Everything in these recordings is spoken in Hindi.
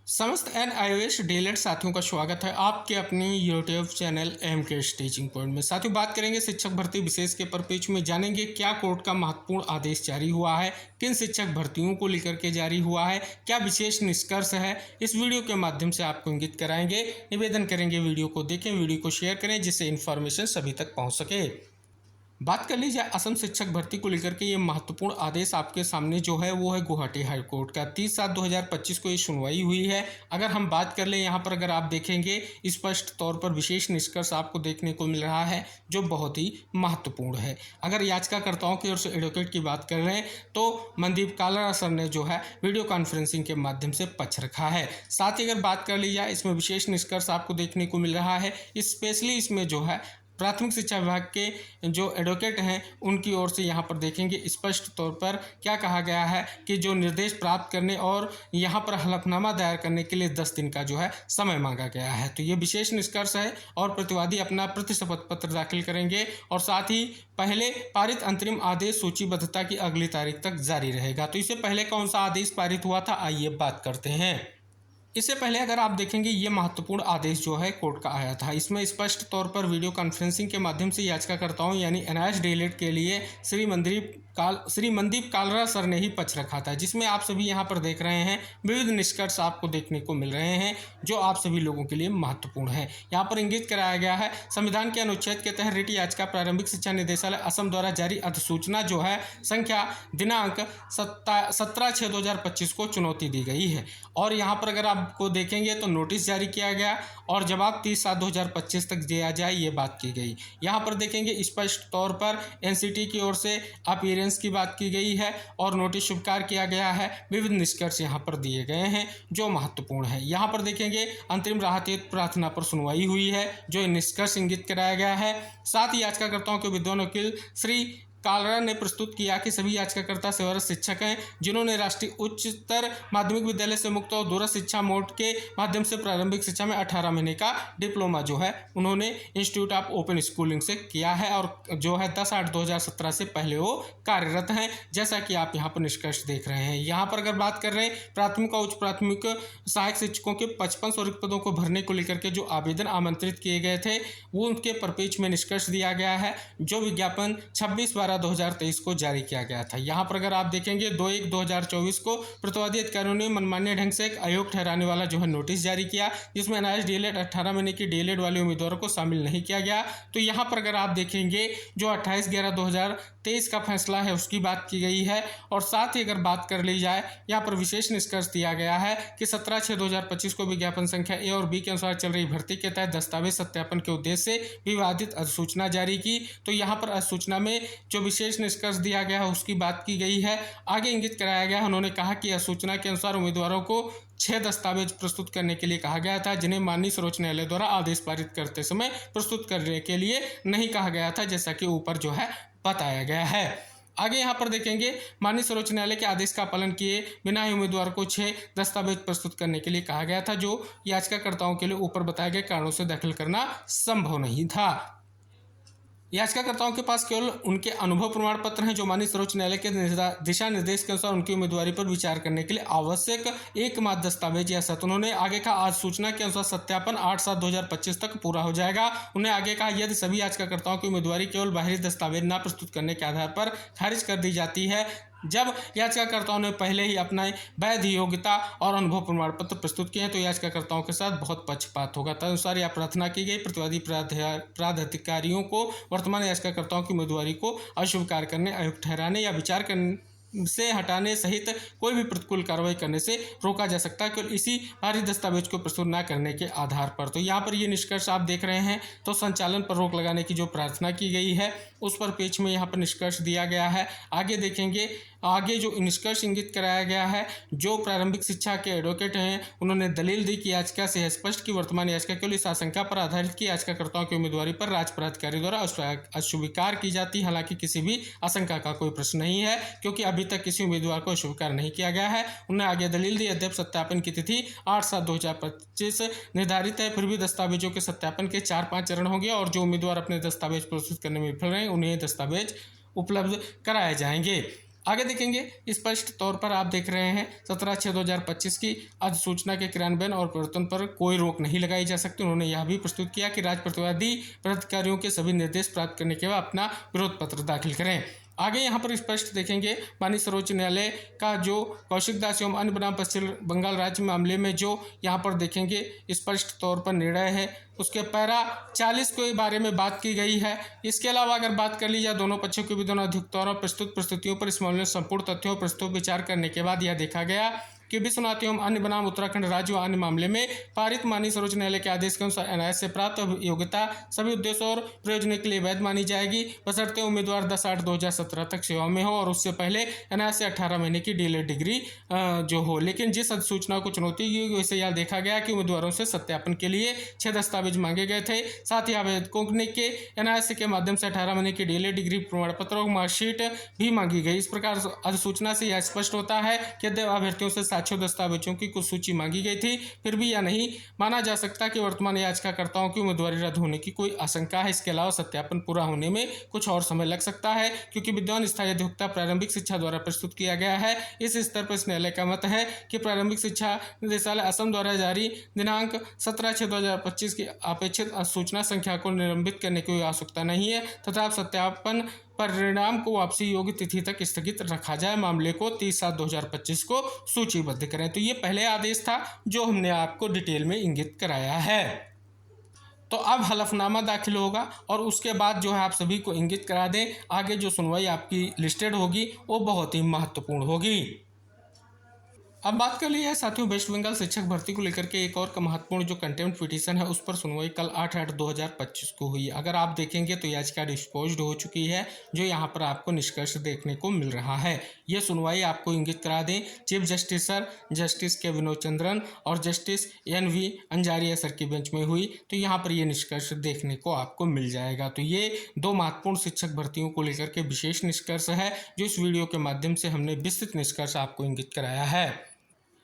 समस्त NIOS डीएलएड साथियों का स्वागत है आपके अपनी YouTube channel MK teaching point में। साथियों, बात करेंगे शिक्षक भर्ती विशेष के परिप्रेक्ष्य में, जानेंगे क्या कोर्ट का महत्वपूर्ण आदेश जारी हुआ है, किन शिक्षक भर्तियों को लेकर के जारी हुआ है, क्या विशेष निष्कर्ष है, इस वीडियो के माध्यम से आपको इंगित कराएंगे। निवेदन करेंगे वीडियो को देखें, वीडियो को शेयर करें जिससे इन्फॉर्मेशन सभी तक पहुँच सके। बात कर लीजिए असम शिक्षक भर्ती को लेकर के ये महत्वपूर्ण आदेश आपके सामने जो है वो है गुवाहाटी हाई कोर्ट का। 30/7/2025 को ये सुनवाई हुई है। अगर हम बात कर लें यहाँ पर, अगर आप देखेंगे स्पष्ट तौर पर विशेष निष्कर्ष आपको देखने को मिल रहा है जो बहुत ही महत्वपूर्ण है। अगर याचिकाकर्ताओं की ओर से एडवोकेट की बात कर रहे हैं तो मनदीप कालरा सर ने जो है वीडियो कॉन्फ्रेंसिंग के माध्यम से पक्ष रखा है। साथ ही अगर बात कर ली जाए, इसमें विशेष निष्कर्ष आपको देखने को मिल रहा है। स्पेशली इसमें जो है प्राथमिक शिक्षा विभाग के जो एडवोकेट हैं उनकी ओर से यहाँ पर देखेंगे स्पष्ट तौर पर क्या कहा गया है कि जो निर्देश प्राप्त करने और यहाँ पर हलफनामा दायर करने के लिए 10 दिन का जो है समय मांगा गया है। तो ये विशेष निष्कर्ष है और प्रतिवादी अपना प्रतिशपथ पत्र दाखिल करेंगे और साथ ही पहले पारित अंतरिम आदेश सूचीबद्धता की अगली तारीख तक जारी रहेगा। तो इससे पहले कौन सा आदेश पारित हुआ था, आइए बात करते हैं। इससे पहले अगर आप देखेंगे ये महत्वपूर्ण आदेश जो है कोर्ट का आया था। इसमें स्पष्ट तौर पर वीडियो कॉन्फ्रेंसिंग के माध्यम से याचिकाकर्ताओं यानी NIOS डीएलएड के लिए श्री मनदीप कालरा सर ने ही पक्ष रखा था, जिसमें आप सभी यहाँ पर देख रहे हैं विविध निष्कर्ष आपको देखने को मिल रहे हैं जो आप सभी लोगों के लिए महत्वपूर्ण है। यहाँ पर इंगित कराया गया है संविधान के अनुच्छेद के तहत रिट याचिका प्रारंभिक शिक्षा निदेशालय असम द्वारा जारी अधिसूचना जो है संख्या दिनांक 17/6/2025 को चुनौती दी गई है। और यहाँ पर अगर आपको देखेंगे तो नोटिस जारी किया गया और जवाब 30/7/2025 तक दिया जाए ये बात की गई। यहाँ पर देखेंगे स्पष्ट तौर पर NCT की ओर से अपीयरेंस की बात की गई है और नोटिस स्वीकार किया गया है। विविध निष्कर्ष यहाँ पर दिए गए हैं जो महत्वपूर्ण है। यहाँ पर देखेंगे अंतरिम राहत हेतु प्रार्थना पर सुनवाई हुई है जो निष्कर्ष इंगित कराया गया है। साथ ही याचिकाकर्ताओं के विद्वान वकील श्री कालरा ने प्रस्तुत किया कि सभी याचिकाकर्ता सेवारत शिक्षक हैं जिन्होंने राष्ट्रीय उच्चतर माध्यमिक विद्यालय से मुक्त और दूरस्थ शिक्षा मोड के माध्यम से प्रारंभिक शिक्षा में 18 महीने का डिप्लोमा जो है उन्होंने इंस्टीट्यूट ऑफ ओपन स्कूलिंग से किया है और जो है 10/8/2017 से पहले वो कार्यरत हैं, जैसा कि आप यहाँ पर निष्कर्ष देख रहे हैं। यहाँ पर अगर बात कर रहे हैं प्राथमिक और उच्च प्राथमिक सहायक शिक्षकों के 55 रिक्त पदों को भरने को लेकर के जो आवेदन आमंत्रित किए गए थे वो उनके परिप्रेक्ष्य में निष्कर्ष दिया गया है जो विज्ञापन 26/12/2023 को जारी किया गया था। यहाँ पर अगर आप देखेंगे 2/1/2024 को प्रतिवादी अधिकारियों ने मनमान्य ढंग से एक अयोग्य ठहराने वाला जो है नोटिस जारी किया जिसमें NIOS डीएलएड 18 महीने की डीएलएड वाले उम्मीदवारों को शामिल नहीं किया गया। तो यहाँ पर अगर आप देखेंगे जो 28/11/2023 का फैसला है उसकी बात की गई है। और साथ ही अगर बात कर ली जाए यहाँ पर विशेष निष्कर्ष दिया गया है कि 17/6/2025 को विज्ञापन संख्या A और B के अनुसार चल रही भर्ती के तहत दस्तावेज सत्यापन के उद्देश्य से विवादित अधिसूचना जारी की। तो यहाँ पर अधिसूचना में जो विशेष निष्कर्ष दिया गया है उसकी बात की गई है। आगे इंगित कराया गया, उन्होंने कहा कि अधिसूचना के अनुसार उम्मीदवारों को 6 दस्तावेज प्रस्तुत करने के लिए कहा गया था जिन्हें माननीय सर्वोच्च न्यायालय द्वारा आदेश पारित करते समय प्रस्तुत करने के लिए नहीं कहा गया था, जैसा कि ऊपर जो है बताया गया है। आगे यहाँ पर देखेंगे माननीय सर्वोच्च न्यायालय के आदेश का पालन किए बिना ही उम्मीदवार को 6 दस्तावेज प्रस्तुत करने के लिए कहा गया था जो याचिकाकर्ताओं के लिए ऊपर बताए गए कारणों से दाखिल करना संभव नहीं था। याचिकाकर्ताओं के पास केवल उनके अनुभव प्रमाण पत्र हैं जो माननीय सर्वोच्च न्यायालय के दिशा निर्देश के अनुसार उनकी उम्मीदवारी पर विचार करने के लिए आवश्यक एकमात्र दस्तावेज या सत्य। उन्होंने आगे कहा आज सूचना के अनुसार सत्यापन 8/7/2025 तक पूरा हो जाएगा। उन्हें आगे कहा यदि सभी याचिकाकर्ताओं की उम्मीदवारी केवल बाहरी दस्तावेज न प्रस्तुत करने के आधार पर खारिज कर दी जाती है, जब याचिकाकर्ताओं ने पहले ही अपना वैध योग्यता और अनुभव प्रमाण पत्र प्रस्तुत किए हैं तो याचिकाकर्ताओं के साथ बहुत पक्षपात होगा। तदनुसार यह प्रार्थना की गई प्रतिवादी प्राधिकारियों को वर्तमान याचिकाकर्ताओं की उम्मीदवारी को अस्वीकार करने, अयोग्य ठहराने या विचार करने से हटाने सहित कोई भी प्रतिकूल कार्रवाई करने से रोका जा सकता है केवल इसी बाहरी दस्तावेज को प्रस्तुत न करने के आधार पर। तो यहाँ पर ये निष्कर्ष आप देख रहे हैं। तो संचालन पर रोक लगाने की जो प्रार्थना की गई है उस पर पेज में यहाँ पर निष्कर्ष दिया गया है। आगे देखेंगे, आगे जो निष्कर्ष इंगित कराया गया है, जो प्रारंभिक शिक्षा के एडवोकेट हैं उन्होंने दलील दी कि याचिका से स्पष्ट की वर्तमान याचिका केवल इस आशंका पर आधारित की याचिकाकर्ताओं की उम्मीदवारी पर राज्य प्राधिकारी द्वारा अस्वीकार की जाती। हालांकि किसी भी आशंका का कोई प्रश्न नहीं है क्योंकि अभी तक किसी उम्मीदवार को अस्वीकार नहीं किया गया है। उन्होंने आगे दलील दी अद्यतन सत्यापन की तिथि 8/7/2025 निर्धारित है, फिर भी दस्तावेजों के सत्यापन के 4-5 चरण होंगे और जो उम्मीदवार अपने दस्तावेज प्रस्तुत करने में विफल रहे उन्हें दस्तावेज उपलब्ध कराए जाएंगे। आगे देखेंगे स्पष्ट तौर पर आप देख रहे हैं 17/6/2025 की अधिसूचना के क्रियान्वयन और परिवर्तन पर कोई रोक नहीं लगाई जा सकती। उन्होंने यह भी प्रस्तुत किया कि राज्य प्रतिवादी प्राधिकारियों के सभी निर्देश प्राप्त करने के बाद अपना विरोध पत्र दाखिल करें। आगे यहाँ पर स्पष्ट देखेंगे माननीय सर्वोच्च न्यायालय का जो कौशिक दास एवं अन्य बनाम पश्चिम बंगाल राज्य मामले में जो यहाँ पर देखेंगे स्पष्ट तौर पर निर्णय है, उसके पैरा 40 के बारे में बात की गई है। इसके अलावा अगर बात कर ली जाए दोनों पक्षों के विद्वान अधिवक्ताओं और प्रस्तुत प्रस्तुतियों पर इस मामले में संपूर्ण तथ्यों और प्रस्तुत विचार करने के बाद यह देखा गया कि विश्वनाथ एवं अन्य बनाम उत्तराखंड राज्य व अन्य मामले में पारित माननीय सर्वोच्च न्यायालय के आदेश के अनुसार एनआईए से प्राप्त योग्यता सभी उद्देश्यों और प्रयोजनों के लिए वैध मानी जाएगी, बशर्ते उम्मीदवार 10/8/2017 तक सेवा में हो और उससे पहले एनआईए से 18 महीने की डीएलएड डिग्री जो हो। लेकिन जिस अधिसूचना को चुनौती दी वैसे यह देखा गया कि उम्मीदवारों से सत्यापन के लिए 6 दस्तावेज मांगे गए थे। साथ ही आवेदकों के एनआईए के माध्यम से 18 महीने की डीएलएड डिग्री प्रमाण पत्र और मार्कशीट भी मांगी गई। इस प्रकार अधिसूचना से यह स्पष्ट होता है कि अभ्यर्थियों से साक्ष्य दस्तावेजों की कुछ सूची मांगी गई थी, फिर भी यह नहीं माना जा सकता कि वर्तमान याचिकाकर्ताओं की उम्मीदवारी रद्द होने की कोई आशंका है। इसके अलावा सत्यापन पूरा होने में कुछ और समय लग सकता है क्योंकि विद्वान स्थायी अधिवक्ता प्रारंभिक शिक्षा द्वारा प्रस्तुत किया गया है। इस स्तर पर इस न्यायालय का मत है कि प्रारंभिक शिक्षा निदेशालय असम द्वारा जारी दिनांक 17/6/2025 की अपेक्षित सूचना संख्या को निलंबित करने की आवश्यकता नहीं है तथा सत्यापन परिणाम को वापसी योग्य तिथि तक स्थगित रखा जाए। मामले को 30/7/2025 को सूचीबद्ध करें। तो ये पहले आदेश था जो हमने आपको डिटेल में इंगित कराया है। तो अब हलफनामा दाखिल होगा और उसके बाद जो है आप सभी को इंगित करा दें आगे जो सुनवाई आपकी लिस्टेड होगी वो बहुत ही महत्वपूर्ण होगी। अब बात कर ली है साथियों वेस्ट बंगाल शिक्षक भर्ती को लेकर के एक और महत्वपूर्ण जो कंटेम्प्ट पिटीशन है उस पर सुनवाई कल 8/8/2025 को हुई। अगर आप देखेंगे तो याचिका डिस्पोज्ड हो चुकी है जो यहाँ पर आपको निष्कर्ष देखने को मिल रहा है। ये सुनवाई आपको इंगित करा दें चीफ जस्टिस सर जस्टिस के विनोद चंद्रन और जस्टिस NV अंजारिया सर की बेंच में हुई। तो यहाँ पर ये निष्कर्ष देखने को आपको मिल जाएगा। तो ये दो महत्वपूर्ण शिक्षक भर्तियों को लेकर के विशेष निष्कर्ष है जो इस वीडियो के माध्यम से हमने विस्तृत निष्कर्ष आपको इंगित कराया है।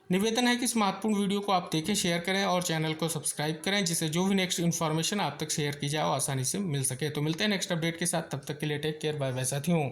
निवेदन है कि इस महत्वपूर्ण वीडियो को आप देखें, शेयर करें और चैनल को सब्सक्राइब करें जिससे जो भी नेक्स्ट इन्फॉर्मेशन आप तक शेयर की जाए वो आसानी से मिल सके। तो मिलते हैं नेक्स्ट अपडेट के साथ, तब तक के लिए टेक केयर, बाय बाय साथियों।